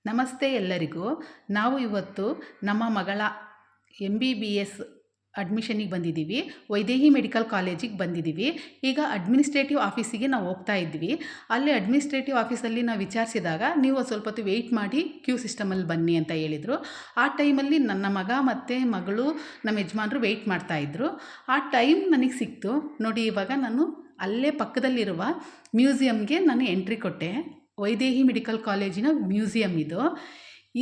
ನಮಸ್ತೆ ಎಲ್ಲರಿಗೂ. ನಾವು ಇವತ್ತು ನಮ್ಮ ಮಗಳ MBBS ಅಡ್ಮಿಷನಿಗೆ ಬಂದಿದ್ದೀವಿ. ವೈದೇಹಿ ಮೆಡಿಕಲ್ ಕಾಲೇಜಿಗೆ ಬಂದಿದ್ದೀವಿ. ಈಗ ಅಡ್ಮಿನಿಸ್ಟ್ರೇಟಿವ್ ಆಫೀಸಿಗೆ ನಾವು ಹೋಗ್ತಾ ಇದ್ವಿ. ಅಲ್ಲಿ ಅಡ್ಮಿನಿಸ್ಟ್ರೇಟಿವ್ ಆಫೀಸಲ್ಲಿ ನಾವು ವಿಚಾರಿಸಿದಾಗ ನೀವು ಸ್ವಲ್ಪ ಹೊತ್ತು ವೆಯ್ಟ್ ಮಾಡಿ ಕ್ಯೂ ಸಿಸ್ಟಮಲ್ಲಿ ಬನ್ನಿ ಅಂತ ಹೇಳಿದರು. ಆ ಟೈಮಲ್ಲಿ ನನ್ನ ಮಗ ಮತ್ತು ಮಗಳು ನಮ್ಮ ಯಜಮಾನರು ವೆಯ್ಟ್ ಮಾಡ್ತಾಯಿದ್ರು. ಆ ಟೈಮ್ ನನಗೆ ಸಿಕ್ತು ನೋಡಿ. ಇವಾಗ ನಾನು ಅಲ್ಲೇ ಪಕ್ಕದಲ್ಲಿರುವ ಮ್ಯೂಸಿಯಮ್ಗೆ ನಾನು ಎಂಟ್ರಿ ಕೊಟ್ಟೆ. ವೈದೇಹಿ ಮೆಡಿಕಲ್ ಕಾಲೇಜಿನ ಮ್ಯೂಸಿಯಮ್ ಇದು.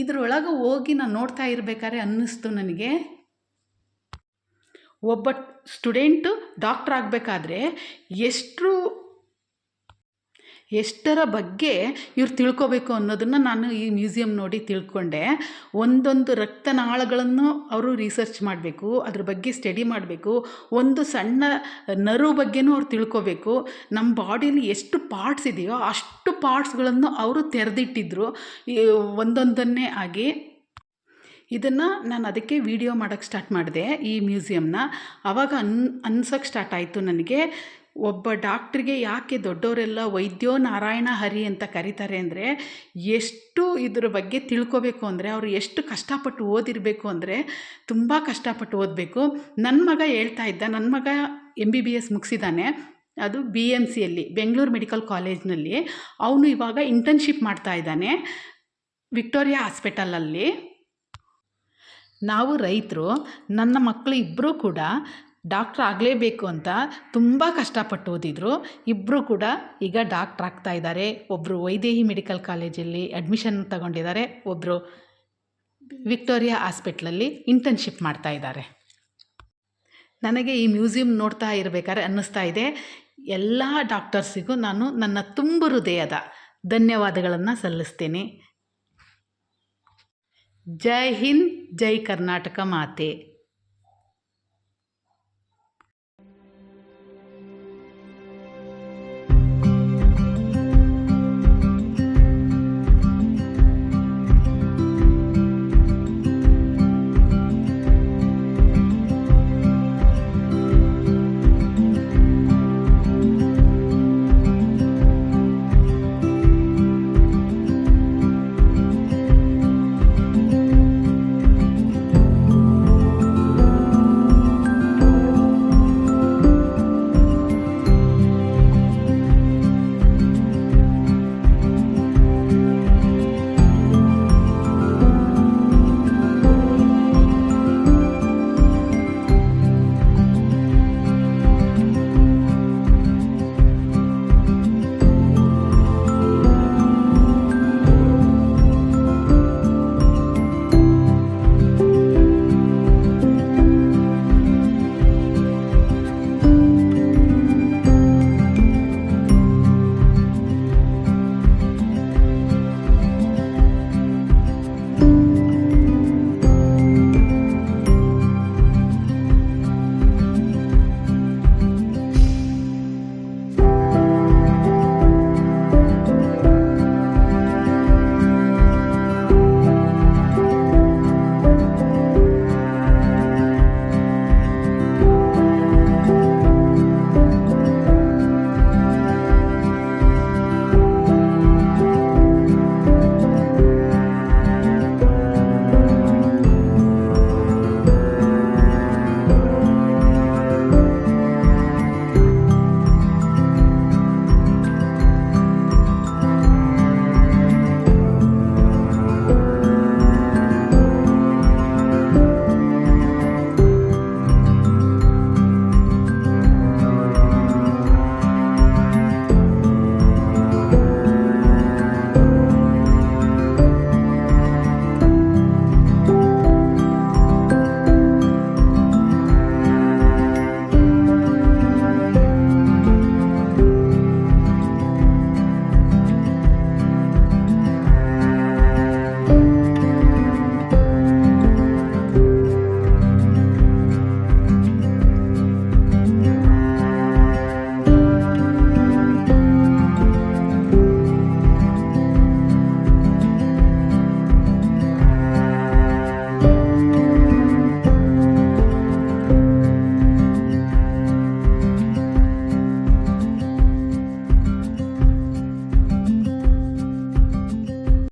ಇದರೊಳಗೆ ಹೋಗಿ ನಾನು ನೋಡ್ತಾ ಇರಬೇಕಾದ್ರೆ ಅನ್ನಿಸ್ತು ನನಗೆ, ಒಬ್ಬ ಸ್ಟೂಡೆಂಟು ಡಾಕ್ಟ್ರ್ ಆಗಬೇಕಾದ್ರೆ ಎಷ್ಟರ ಬಗ್ಗೆ ಇವ್ರು ತಿಳ್ಕೊಬೇಕು ಅನ್ನೋದನ್ನು ನಾನು ಈ ಮ್ಯೂಸಿಯಂ ನೋಡಿ ತಿಳ್ಕೊಂಡೆ. ಒಂದೊಂದು ರಕ್ತನಾಳಗಳನ್ನು ಅವರು ರಿಸರ್ಚ್ ಮಾಡಬೇಕು, ಅದ್ರ ಬಗ್ಗೆ ಸ್ಟಡಿ ಮಾಡಬೇಕು. ಒಂದು ಸಣ್ಣ ನರ್ವ್ ಬಗ್ಗೆನೂ ಅವ್ರು ತಿಳ್ಕೊಬೇಕು. ನಮ್ಮ ಬಾಡಿಯಲ್ಲಿ ಎಷ್ಟು ಪಾರ್ಟ್ಸ್ ಇದೆಯೋ ಅಷ್ಟು ಪಾರ್ಟ್ಸ್ಗಳನ್ನು ಅವರು ತೆರೆದಿಟ್ಟಿದ್ರು ಒಂದೊಂದನ್ನೇ ಆಗಿ. ಇದನ್ನು ನಾನು ಅದಕ್ಕೆ ವಿಡಿಯೋ ಮಾಡೋಕ್ಕೆ ಸ್ಟಾರ್ಟ್ ಮಾಡಿದೆ ಈ ಮ್ಯೂಸಿಯಮ್ನ. ಆವಾಗ ಅನ್ಸೋಕ್ಕೆ ಸ್ಟಾರ್ಟ್ ಆಯಿತು ನನಗೆ, ಒಬ್ಬ ಡಾಕ್ಟ್ರಿಗೆ ಯಾಕೆ ದೊಡ್ಡವರೆಲ್ಲ ವೈದ್ಯೋ ನಾರಾಯಣ ಹರಿ ಅಂತ ಕರೀತಾರೆ ಅಂದರೆ, ಎಷ್ಟು ಇದ್ರ ಬಗ್ಗೆ ತಿಳ್ಕೊಬೇಕು ಅಂದರೆ ಅವರು ಎಷ್ಟು ಕಷ್ಟಪಟ್ಟು ಓದಿರಬೇಕು ಅಂದರೆ ತುಂಬ ಕಷ್ಟಪಟ್ಟು ಓದಬೇಕು. ನನ್ನ ಮಗ ಹೇಳ್ತಾ ಇದ್ದ, ನನ್ನ ಮಗ MBBS ಮುಗಿಸಿದ್ದಾನೆ, ಅದು BMCಯಲ್ಲಿ ಬೆಂಗಳೂರು ಮೆಡಿಕಲ್ ಕಾಲೇಜ್ನಲ್ಲಿ. ಅವನು ಇವಾಗ ಇಂಟರ್ನ್ಶಿಪ್ ಮಾಡ್ತಾ ಇದ್ದಾನೆ ವಿಕ್ಟೋರಿಯಾ ಹಾಸ್ಪಿಟಲಲ್ಲಿ. ನಾವು ರೈತರು, ನನ್ನ ಮಕ್ಕಳು ಇಬ್ಬರೂ ಕೂಡ ಡಾಕ್ಟ್ರ್ ಆಗಲೇಬೇಕು ಅಂತ ತುಂಬ ಕಷ್ಟಪಟ್ಟು ಓದಿದರು. ಇಬ್ಬರೂ ಕೂಡ ಈಗ ಡಾಕ್ಟ್ರ್ ಆಗ್ತಾ ಇದ್ದಾರೆ. ಒಬ್ಬರು ವೈದೇಹಿ ಮೆಡಿಕಲ್ ಕಾಲೇಜಲ್ಲಿ ಅಡ್ಮಿಷನ್ ತಗೊಂಡಿದ್ದಾರೆ, ಒಬ್ಬರು ವಿಕ್ಟೋರಿಯಾ ಹಾಸ್ಪಿಟ್ಲಲ್ಲಿ ಇಂಟರ್ನ್ಶಿಪ್ ಮಾಡ್ತಾ ಇದ್ದಾರೆ. ನನಗೆ ಈ ಮ್ಯೂಸಿಯಂ ನೋಡ್ತಾ ಇರಬೇಕಾದ್ರೆ ಅನ್ನಿಸ್ತಾ ಇದೆ, ಎಲ್ಲ ಡಾಕ್ಟರ್ಸಿಗೂ ನಾನು ನನ್ನ ತುಂಬು ಹೃದಯದ ಧನ್ಯವಾದಗಳನ್ನು ಸಲ್ಲಿಸ್ತೀನಿ. ಜೈ ಹಿಂದ್, ಜೈ ಕರ್ನಾಟಕ ಮಾತೆ.